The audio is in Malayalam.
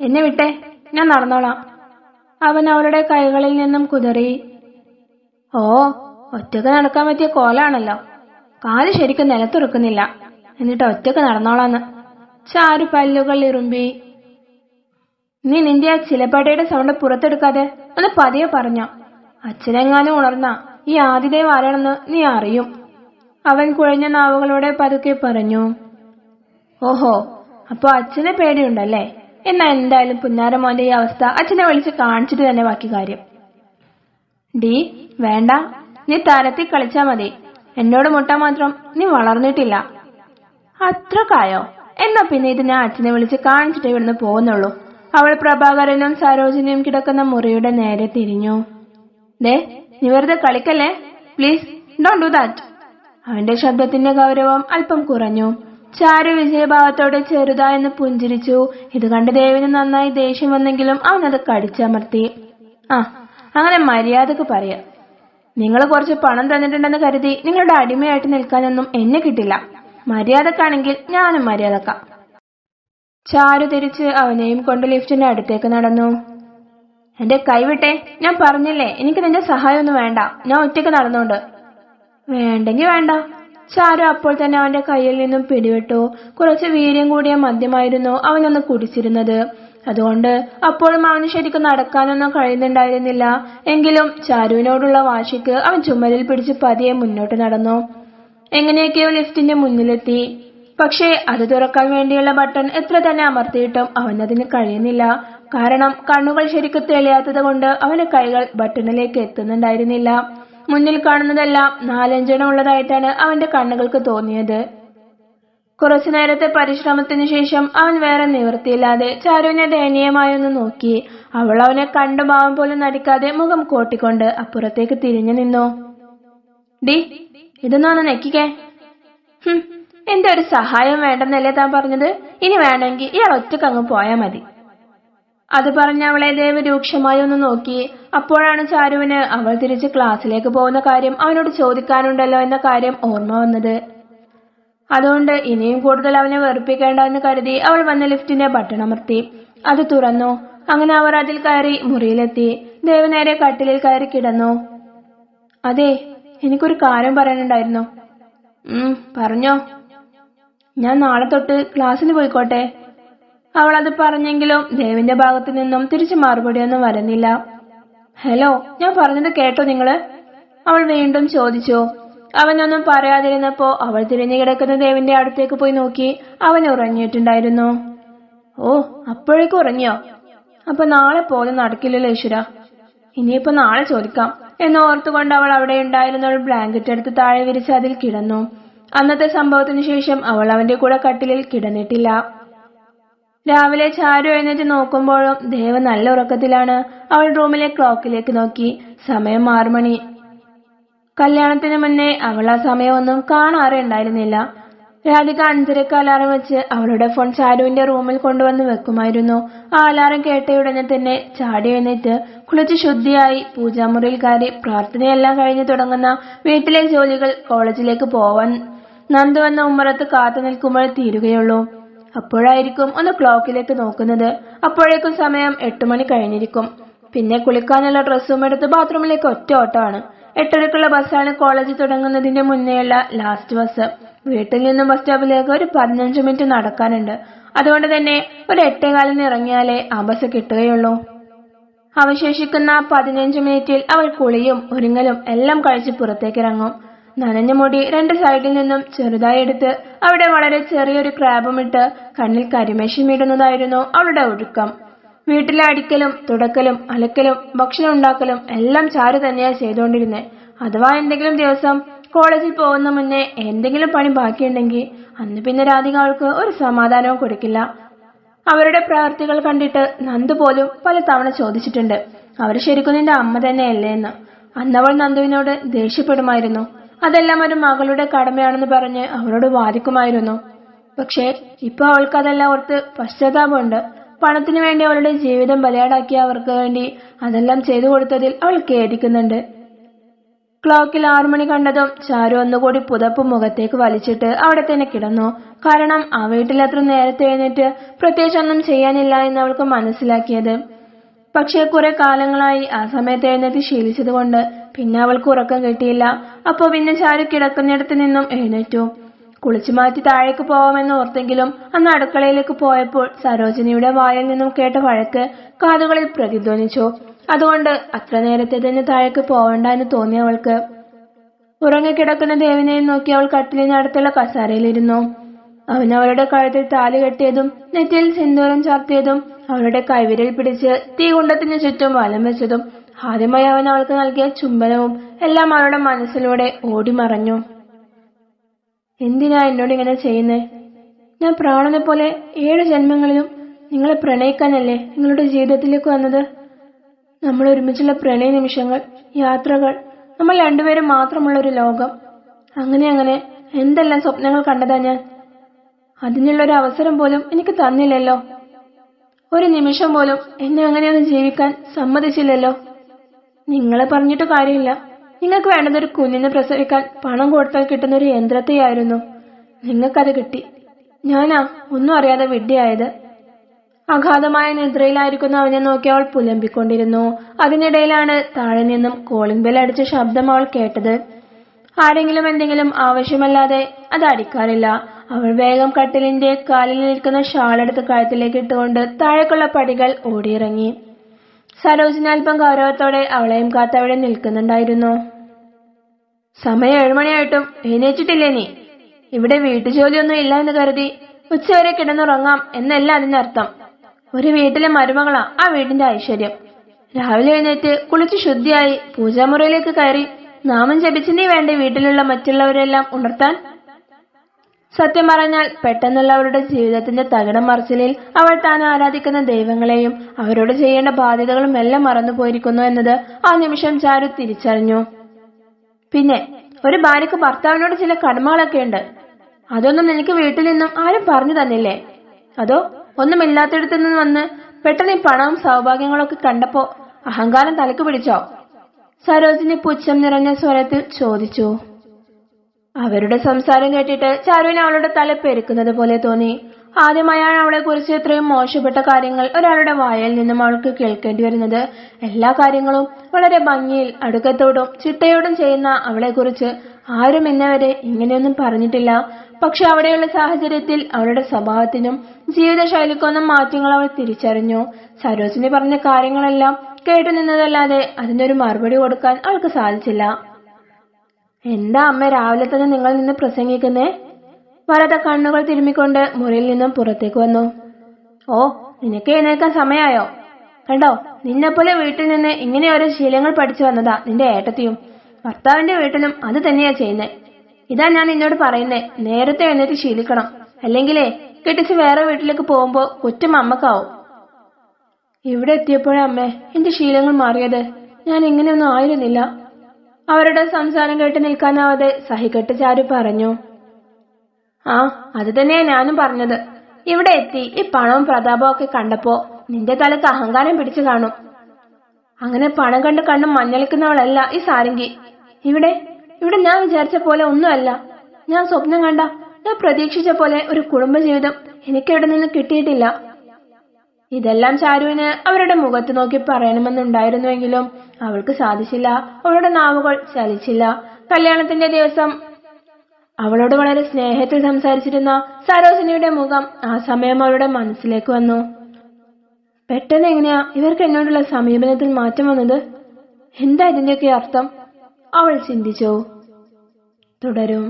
എന്നെ വിട്ടേ, ഞാൻ നടന്നോളാം. അവൻ അവളുടെ കൈകളിൽ നിന്നും കുതറി. ഓ, ഒറ്റക്ക് നടക്കാൻ പറ്റിയ കോലാണല്ലോ. കാല് ശരിക്കും നിലത്തുറക്കുന്നില്ല, എന്നിട്ട് ഒറ്റക്ക് നടന്നോളാന്ന്. ചാരു പല്ലുകൾ ഇറുമ്പി. നീ നിന്റെ ആ ചിലപ്പടയുടെ സൗണ്ട് പുറത്തെടുക്കാതെ ഒന്ന് പതിയെ പറഞ്ഞോ. അച്ഛനെങ്ങാനും ഉണർന്ന ഈ ആതിഥേയ ആരാണെന്ന് നീ അറിയും. അവൻ കുഴഞ്ഞ നാവുകളോടെ പതുക്കെ പറഞ്ഞു. ഓഹോ, അപ്പൊ അച്ഛനെ പേടിയുണ്ടല്ലേ? എന്നാ എന്തായാലും പുന്നാരമോന്റെ ഈ അവസ്ഥ അച്ഛനെ വിളിച്ച് കാണിച്ചിട്ട് തന്നെ ബാക്കി കാര്യം. ഡീ വേണ്ട, നീ തരത്തിൽ കളിച്ചാ മതി. എന്നോട് മുട്ടാൻ മാത്രം നീ വളർന്നിട്ടില്ല. അത്രക്കായോ? എന്നാ പിന്നെ ഇത് ഞാൻ അച്ഛനെ വിളിച്ച് കാണിച്ചിട്ട് ഇവിടുന്ന് പോകുന്നുള്ളൂ. അവൾ പ്രഭാകരനും സരോജിനിയും കിടക്കുന്ന മുറിയുടെ നേരെ തിരിഞ്ഞു. ദേ, നീ വെറുതെ കളിക്കല്ലേ, പ്ലീസ് ഡോണ്ട് ഡു ദാറ്റ്. അവന്റെ ശബ്ദത്തിന്റെ ഗൗരവം അല്പം കുറഞ്ഞു. ചാരു വിജയഭാവത്തോടെ ചെറുതായെന്ന് പുഞ്ചിരിച്ചു. ഇത് കണ്ട് ദേവിന് നന്നായി ദേഷ്യം വന്നെങ്കിലും അവനത് കടിച്ചമർത്തി. ആ, അങ്ങനെ മര്യാദക്ക് പറയാ. നിങ്ങൾ കുറച്ച് പണം തന്നിട്ടുണ്ടെന്ന് കരുതി നിങ്ങളുടെ അടിമയായിട്ട് നിൽക്കാനൊന്നും എന്നെ കിട്ടില്ല. മര്യാദക്കാണെങ്കിൽ ഞാനും മര്യാദക്കാം. ചാരു തിരിച്ച് അവനെയും കൊണ്ട് ലിഫ്റ്റിന്റെ അടുത്തേക്ക് നടന്നു. എന്റെ കൈവിട്ടെ, ഞാൻ പറഞ്ഞില്ലേ എനിക്ക് നിന്റെ സഹായമൊന്നും വേണ്ട. ഞാൻ ഒറ്റയ്ക്ക് നടന്നോണ്ട്. വേണ്ടെങ്കി വേണ്ട. ചാരു അപ്പോൾ തന്നെ അവന്റെ കയ്യിൽ നിന്നും പിടിവിട്ടു. കുറച്ച് വീര്യം കൂടിയ മദ്യമായിരുന്നു അവനൊന്ന് കുടിച്ചിരുന്നത്. അതുകൊണ്ട് അപ്പോഴും അവന് ശരിക്കും നടക്കാനൊന്നും കഴിയുന്നുണ്ടായിരുന്നില്ല. എങ്കിലും ചാരുവിനോടുള്ള വാശിക്ക് അവൻ ചുമലിൽ പിടിച്ച് പതിയെ മുന്നോട്ട് നടന്നു. എങ്ങനെയൊക്കെയോ ലിഫ്റ്റിന്റെ മുന്നിലെത്തി. പക്ഷേ അത് തുറക്കാൻ വേണ്ടിയുള്ള ബട്ടൺ എത്ര തന്നെ അമർത്തിയിട്ടും അവനതിന് കഴിയുന്നില്ല. കാരണം കണ്ണുകൾ ശരിക്കും തെളിയാത്തത് കൊണ്ട് അവന്റെ കൈകൾ ബട്ടണിലേക്ക് എത്തുന്നുണ്ടായിരുന്നില്ല. മുന്നിൽ കാണുന്നതെല്ലാം 4-5 ഉള്ളതായിട്ടാണ് അവന്റെ കണ്ണുകൾക്ക് തോന്നിയത്. കുറച്ചു നേരത്തെ പരിശ്രമത്തിനു ശേഷം അവൻ വേറെ നിവൃത്തിയില്ലാതെ ചാരുവിനെ ദയനീയമായൊന്ന് നോക്കി. അവൾ അവനെ കണ്ടു ഭാവം പോലും നടിക്കാതെ മുഖം കോട്ടിക്കൊണ്ട് അപ്പുറത്തേക്ക് തിരിഞ്ഞു നിന്നു. ഡി, ഇതൊന്നും നെക്കിക്കേ. എന്റെ ഒരു സഹായം വേണ്ടെന്നല്ലേ താൻ പറഞ്ഞത്? ഇനി വേണമെങ്കിൽ ഇയാൾ ഒറ്റക്ക് അങ്ങ് പോയാ മതി. അത് പറഞ്ഞ അവളെ ദേവ് രൂക്ഷമായി ഒന്ന് നോക്കി. അപ്പോഴാണ് ചാരുവിന് അവൾ തിരിച്ച് ക്ലാസ്സിലേക്ക് പോകുന്ന കാര്യം അവനോട് ചോദിക്കാനുണ്ടല്ലോ എന്ന കാര്യം ഓർമ്മ വന്നത്. അതുകൊണ്ട് ഇനിയും കൂടുതൽ അവനെ വെറുപ്പിക്കേണ്ട എന്ന് കരുതി അവൾ വന്ന് ലിഫ്റ്റിന്റെ ബട്ടൺ അമർത്തി. അത് തുറന്നു. അങ്ങനെ അവർ അതിൽ കയറി മുറിയിലെത്തി. ദേവ് നേരെ കട്ടിലിൽ കയറി കിടന്നു. അതെ, എനിക്കൊരു കാര്യം പറയാനുണ്ടായിരുന്നു. പറഞ്ഞോ. ഞാൻ നാളെ തൊട്ട് ക്ലാസ്സിന് പോയിക്കോട്ടെ? അവൾ അത് പറഞ്ഞെങ്കിലും ദേവിന്റെ ഭാഗത്തു നിന്നും തിരിച്ചു മറുപടിയൊന്നും വരുന്നില്ല. ഹലോ, ഞാൻ പറഞ്ഞത് കേട്ടോ നിങ്ങള്? അവൾ വീണ്ടും ചോദിച്ചു. അവനൊന്നും പറയാതിരുന്നപ്പോ അവൾ തിരിഞ്ഞു കിടക്കുന്ന ദേവിന്റെ അടുത്തേക്ക് പോയി നോക്കി. അവൻ ഉറങ്ങിയിട്ടുണ്ടായിരുന്നു. ഓ, അപ്പോഴേക്കും ഉറങ്ങിയോ? അപ്പൊ നാളെ പോലും നടക്കില്ലല്ലോ ഈശ്വര. ഇനിയിപ്പോ നാളെ ചോദിക്കാം എന്ന് ഓർത്തുകൊണ്ട് അവൾ അവിടെ ഉണ്ടായിരുന്ന ഒരു ബ്ലാങ്കറ്റ് എടുത്ത് താഴെ വിരിച്ച് അതിൽ കിടന്നു. അന്നത്തെ സംഭവത്തിനു ശേഷം അവൾ അവന്റെ കൂടെ കട്ടിലിൽ കിടന്നിട്ടില്ല. രാവിലെ ചാരു എഴുന്നേറ്റ് നോക്കുമ്പോഴും ദേവ് നല്ല ഉറക്കത്തിലാണ്. അവൾ റൂമിലെ ക്ലോക്കിലേക്ക് നോക്കി. സമയം 6 മണി. കല്യാണത്തിന് മുന്നേ അവൾ ആ സമയമൊന്നും കാണാറേ ഉണ്ടായിരുന്നില്ല. രാധിക 5:30 അലാറം വെച്ച് അവളുടെ ഫോൺ ചാരുവിന്റെ റൂമിൽ കൊണ്ടുവന്ന് വെക്കുമായിരുന്നു. ആ അലാറം കേട്ടയുടനെ തന്നെ ചാടി എഴുന്നേറ്റ് കുളിച്ച് ശുദ്ധിയായി പൂജാമുറിയിൽ കയറി പ്രാർത്ഥനയെല്ലാം കഴിഞ്ഞു തുടങ്ങുന്ന വീട്ടിലെ ജോലികൾ കോളേജിലേക്ക് പോവാൻ നന്ദു എന്ന ഉമ്മറത്ത് കാത്തു നിൽക്കുമ്പോൾ തീരുകയുള്ളൂ. അപ്പോഴായിരിക്കും ഒന്ന് ക്ലോക്കിലേക്ക് നോക്കുന്നത്. അപ്പോഴേക്കും സമയം 8 മണി കഴിഞ്ഞിരിക്കും. പിന്നെ കുളിക്കാനുള്ള ഡ്രസ്സും എടുത്ത് ബാത്റൂമിലേക്ക് ഒറ്റ ഓട്ടമാണ്. 8:30 ബസ്സാണ് കോളേജ് തുടങ്ങുന്നതിന്റെ മുന്നേയുള്ള ലാസ്റ്റ് ബസ്. വീട്ടിൽ നിന്നും ബസ് സ്റ്റോപ്പിലേക്ക് ഒരു 15 മിനിറ്റ് നടക്കാനുണ്ട്. അതുകൊണ്ട് തന്നെ ഒരു 8:15 ഇറങ്ങിയാലേ ആ ബസ് കിട്ടുകയുള്ളൂ. അവശേഷിക്കുന്ന 15 മിനിറ്റിൽ അവൾ കുളിയും ഒരുങ്ങലും എല്ലാം കഴിച്ച് പുറത്തേക്കിറങ്ങും. നനഞ്ഞ മുടി 2 സൈഡിൽ നിന്നും ചെറുതായി എടുത്ത് അവിടെ വളരെ ചെറിയൊരു ക്രാബും ഇട്ട് കണ്ണിൽ കരിമേശം ഇടുന്നതായിരുന്നു അവളുടെ ഒഴുക്കം. വീട്ടിലെ അടിക്കലും തുടക്കലും അലക്കലും ഭക്ഷണം ഉണ്ടാക്കലും എല്ലാം ചാരു തന്നെയാ ചെയ്തുകൊണ്ടിരുന്നേ. അഥവാ എന്തെങ്കിലും ദിവസം കോളേജിൽ പോകുന്ന മുന്നേ എന്തെങ്കിലും പണി ബാക്കിയുണ്ടെങ്കിൽ അന്ന് പിന്നെ രാധിക അവൾക്ക് ഒരു സമാധാനവും കൊടുക്കില്ല. അവരുടെ പ്രവൃത്തികൾ കണ്ടിട്ട് നന്ദു പോലും പല തവണ ചോദിച്ചിട്ടുണ്ട്, അവർ ശരിക്കും നിന്റെ അമ്മ തന്നെയല്ലേ എന്ന്. അന്നവൾ നന്ദുവിനോട് ദേഷ്യപ്പെടുമായിരുന്നു. അതെല്ലാം ഒരു മകളുടെ കടമയാണെന്ന് പറഞ്ഞ് അവളോട് വാദിക്കുമായിരുന്നു. പക്ഷേ ഇപ്പൊ അവൾക്ക് അതെല്ലാം ഓർത്ത് പശ്ചാത്താപമുണ്ട്. പണത്തിനു വേണ്ടി അവളുടെ ജീവിതം ബലിയാടാക്കിയ അവർക്ക് വേണ്ടി അതെല്ലാം ചെയ്തു കൊടുത്തതിൽ അവൾ ഖേദിക്കുന്നുണ്ട്. ക്ലോക്കിൽ 6 മണി കണ്ടതും ചാരു ഒന്നുകൂടി പുതപ്പ് മുഖത്തേക്ക് വലിച്ചിട്ട് അവിടെ തന്നെ കിടന്നു. കാരണം ആ വീട്ടിൽ അത്ര നേരത്തെ എഴുന്നേറ്റ് പ്രത്യേകിച്ചൊന്നും ചെയ്യാനില്ല എന്ന് അവൾക്ക് മനസ്സിലാക്കിയത്. പക്ഷേ കുറെ കാലങ്ങളായി ആ സമയത്ത് എഴുന്നേറ്റ് ശീലിച്ചതുകൊണ്ട് പിന്നെ അവൾക്ക് ഉറക്കം കിട്ടിയില്ല. അപ്പോ പിന്നെ ചാരു കിടക്കുന്നിടത്ത് നിന്നും എഴുന്നേറ്റു. കുളിച്ചു മാറ്റി താഴേക്ക് പോവാമെന്ന് ഓർത്തെങ്കിലും അന്ന് അടുക്കളയിലേക്ക് പോയപ്പോൾ സരോജിനിയുടെ വായിൽ നിന്നും കേട്ട വഴക്ക് കാതുകളിൽ പ്രതിധ്വനിച്ചു. അതുകൊണ്ട് അത്ര നേരത്തെ തന്നെ താഴേക്ക് പോവണ്ട എന്ന് തോന്നി അവൾക്ക്. ഉറങ്ങിക്കിടക്കുന്ന ദേവിനെയും നോക്കി അവൾ കട്ടിലിന് അടുത്തുള്ള കസാരയിലിരുന്നു. അവൻ അവളുടെ കഴുത്തിൽ താലി കെട്ടിയതും നെറ്റിയിൽ സിന്ദൂരം ചാർത്തിയതും അവളുടെ കൈവിരൽ പിടിച്ച് തീകുണ്ടത്തിന് ചുറ്റും വലം വെച്ചതും ആദ്യമായി അവൻ അവൾക്ക് നൽകിയ ചുംബനവും എല്ലാം അവളുടെ മനസ്സിലൂടെ ഓടിമറഞ്ഞു. എന്തിനാ എന്നോട് ഇങ്ങനെ ചെയ്യുന്നേ? ഞാൻ പ്രാണനെ പോലെ 7 ജന്മങ്ങളിലും നിങ്ങളെ പ്രണയിക്കാനല്ലേ നിങ്ങളുടെ ജീവിതത്തിലേക്ക് വന്നത്. നമ്മൾ ഒരുമിച്ചുള്ള പ്രണയ നിമിഷങ്ങൾ, യാത്രകൾ, നമ്മൾ രണ്ടുപേരും മാത്രമുള്ള ഒരു ലോകം, അങ്ങനെ എന്തെല്ലാം സ്വപ്നങ്ങൾ കണ്ടതാ ഞാൻ. അതിനുള്ളൊരു അവസരം പോലും എനിക്ക് തന്നില്ലല്ലോ. ഒരു നിമിഷം പോലും എന്നെ അങ്ങനെയൊന്നും ജീവിക്കാൻ സമ്മതിച്ചില്ലല്ലോ. നിങ്ങളെ പറഞ്ഞിട്ട് കാര്യമില്ല. നിങ്ങൾക്ക് വേണ്ടത് ഒരു കുഞ്ഞിനെ പ്രസവിക്കാൻ പണം കൊടുത്താൽ കിട്ടുന്ന ഒരു യന്ത്രത്തെയായിരുന്നു. നിങ്ങൾക്കത് കിട്ടി. ഞാനാ ഒന്നും അറിയാതെ വിഡ്ഢിയായത്. അഗാധമായ നിദ്രയിലായിരിക്കുന്ന അവനെ നോക്കി അവൾ പുലമ്പിക്കൊണ്ടിരുന്നു. അതിനിടയിലാണ് താഴെ നിന്നും കോളിംഗ് ബെൽ അടിച്ച ശബ്ദം അവൾ കേട്ടത്. ആരെങ്കിലും എന്തെങ്കിലും ആവശ്യമല്ലാതെ അത് അടിക്കാറില്ല. അവൾ വേഗം കട്ടിലിന്റെ കാലിലിരിക്കുന്ന ഷാളെടുത്ത് കഴുത്തിലേക്ക് ഇട്ടുകൊണ്ട് താഴേക്കുള്ള പടികൾ ഓടിയിറങ്ങി. സരോജിനി അല്പം ഗൗരവത്തോടെ അവളെയും കാത്ത് അവിടെ നിൽക്കുന്നുണ്ടായിരുന്നു. സമയം 7 മണിയായിട്ടും എഴുന്നേറ്റിട്ടില്ലേ നീ? ഇവിടെ വീട്ടുജോലിയൊന്നും ഇല്ല എന്ന് കരുതി ഉച്ചവരെ കിടന്നുറങ്ങാം എന്നല്ല അതിനർത്ഥം. ഒരു വീട്ടിലെ മരുമകളാ ആ വീടിന്റെ ഐശ്വര്യം. രാവിലെ എഴുന്നേറ്റ് കുളിച്ച് ശുദ്ധിയായി പൂജാമുറിയിലേക്ക് കയറി നാമം ജപിച്ച് നീ വേണ്ടേ വീട്ടിലുള്ള മറ്റുള്ളവരെല്ലാം ഉണർത്താൻ? സത്യം പറഞ്ഞാൽ പെട്ടെന്നുള്ള അവളുടെ ജീവിതത്തിന്റെ തകിടം മറിച്ചിലിൽ അവൾ താൻ ആരാധിക്കുന്ന ദൈവങ്ങളെയും അവരോട് ചെയ്യേണ്ട ബാധ്യതകളും എല്ലാം മറന്നുപോയിരിക്കുന്നു എന്നത് ആ നിമിഷം ചാരു തിരിച്ചറിഞ്ഞു. പിന്നെ ഒരു ഭാര്യക്ക് ഭർത്താവിനോട് ചില കടമകളൊക്കെ ഉണ്ട്. അതൊന്നും നിനക്ക് വീട്ടിൽ നിന്നും ആരും പറഞ്ഞു തന്നില്ലേ? അതോ ഒന്നുമില്ലാത്തിടത്തു നിന്ന് വന്ന് പെട്ടെന്ന് ഈ പണവും സൗഭാഗ്യങ്ങളൊക്കെ കണ്ടപ്പോ അഹങ്കാരം തലക്ക് പിടിച്ചോ? സരോജിനി പുച്ഛം നിറഞ്ഞ സ്വരത്തിൽ ചോദിച്ചു. അവരുടെ സംസാരം കേട്ടിട്ട് ചാരുവിന് അവളുടെ തല പെരുക്കുന്നത് പോലെ തോന്നി. ആദ്യമായാണ് അവളെ കുറിച്ച് ഇത്രയും മോശപ്പെട്ട കാര്യങ്ങൾ ഒരാളുടെ വായിൽ നിന്നും അവൾക്ക് കേൾക്കേണ്ടി വരുന്നത്. എല്ലാ കാര്യങ്ങളും വളരെ ഭംഗിയിൽ അടുക്കത്തോടും ചിട്ടയോടും ചെയ്യുന്ന അവളെ കുറിച്ച് ആരും ഇന്നവരെ ഇങ്ങനെയൊന്നും പറഞ്ഞിട്ടില്ല. പക്ഷെ അവിടെയുള്ള സാഹചര്യത്തിൽ അവളുടെ സ്വഭാവത്തിനും ജീവിതശൈലിക്കൊന്നും മാറ്റങ്ങൾ അവൾ തിരിച്ചറിഞ്ഞു. സരോജിനി പറഞ്ഞ കാര്യങ്ങളെല്ലാം കേട്ടു നിന്നതല്ലാതെ അതിനൊരു മറുപടി കൊടുക്കാൻ അവൾക്ക് സാധിച്ചില്ല. എന്താ അമ്മ രാവിലെ തന്നെ നിങ്ങൾ നിന്ന് പ്രസംഗിക്കുന്നേ? വരത കണ്ണുകൾ തിരുമ്മിക്കൊണ്ട് മുറിയിൽ നിന്നും പുറത്തേക്ക് വന്നു. ഓ, നിനക്ക് എഴുന്നേൽക്കാൻ സമയമായോ? കണ്ടോ, നിന്നെപ്പോലെ വീട്ടിൽ നിന്ന് ഇങ്ങനെ ഓരോ ശീലങ്ങൾ പഠിച്ചു വന്നതാ നിന്റെ ഏട്ടത്തിയും. ഭർത്താവിന്റെ വീട്ടിലും അത് തന്നെയാ ചെയ്യുന്നേ. ഇതാ ഞാൻ നിന്നോട് പറയുന്നേ, നേരത്തെ എഴുന്നേറ്റ് ശീലിക്കണം. അല്ലെങ്കിലേ കെട്ടിച്ച് വേറെ വീട്ടിലേക്ക് പോകുമ്പോ കുറ്റം അമ്മക്കാവും. ഇവിടെ എത്തിയപ്പോഴേ അമ്മേ എന്റെ ശീലങ്ങൾ മാറിയത്. ഞാൻ ഇങ്ങനെയൊന്നും ആയിരുന്നില്ല. അവരുടെ സംസാരം കേട്ട് നിൽക്കാനാവാതെ സഹികെട്ട് ചാരു പറഞ്ഞു. ആ, അത് തന്നെയാ ഞാനും പറഞ്ഞത്. ഇവിടെ എത്തി ഈ പണവും പ്രതാപവും ഒക്കെ കണ്ടപ്പോ നിന്റെ തലക്ക് അഹങ്കാരം പിടിച്ചു കാണും. അങ്ങനെ പണം കണ്ട് കണ്ണും മഞ്ഞളിക്കുന്നവളല്ല ഈ സാരംഗി. ഇവിടെ ഞാൻ വിചാരിച്ച പോലെ ഒന്നുമല്ല. ഞാൻ സ്വപ്നം കണ്ട, ഞാൻ പ്രതീക്ഷിച്ച പോലെ ഒരു കുടുംബജീവിതം എനിക്കിവിടെ നിന്ന് കിട്ടിയിട്ടില്ല. ഇതെല്ലാം ചാരുവിന് അവരുടെ മുഖത്ത് നോക്കി പറയണമെന്നുണ്ടായിരുന്നുവെങ്കിലും അവൾക്ക് സാധിച്ചില്ല. അവളുടെ നാവുകൾ ചലിച്ചില്ല. കല്യാണത്തിന്റെ ദിവസം അവളോട് വളരെ സ്നേഹത്തിൽ സംസാരിച്ചിരുന്ന സരോജിനിയുടെ മുഖം ആ സമയം അവളുടെ മനസ്സിലേക്ക് വന്നു. പെട്ടെന്ന് എങ്ങനെയാ ഇവർക്ക് എന്നോടുള്ള സമീപനത്തിൽ മാറ്റം വന്നത്? എന്താ ഇതിന്റെയൊക്കെ അർത്ഥം? അവൾ ചിന്തിച്ചു. തുടരും.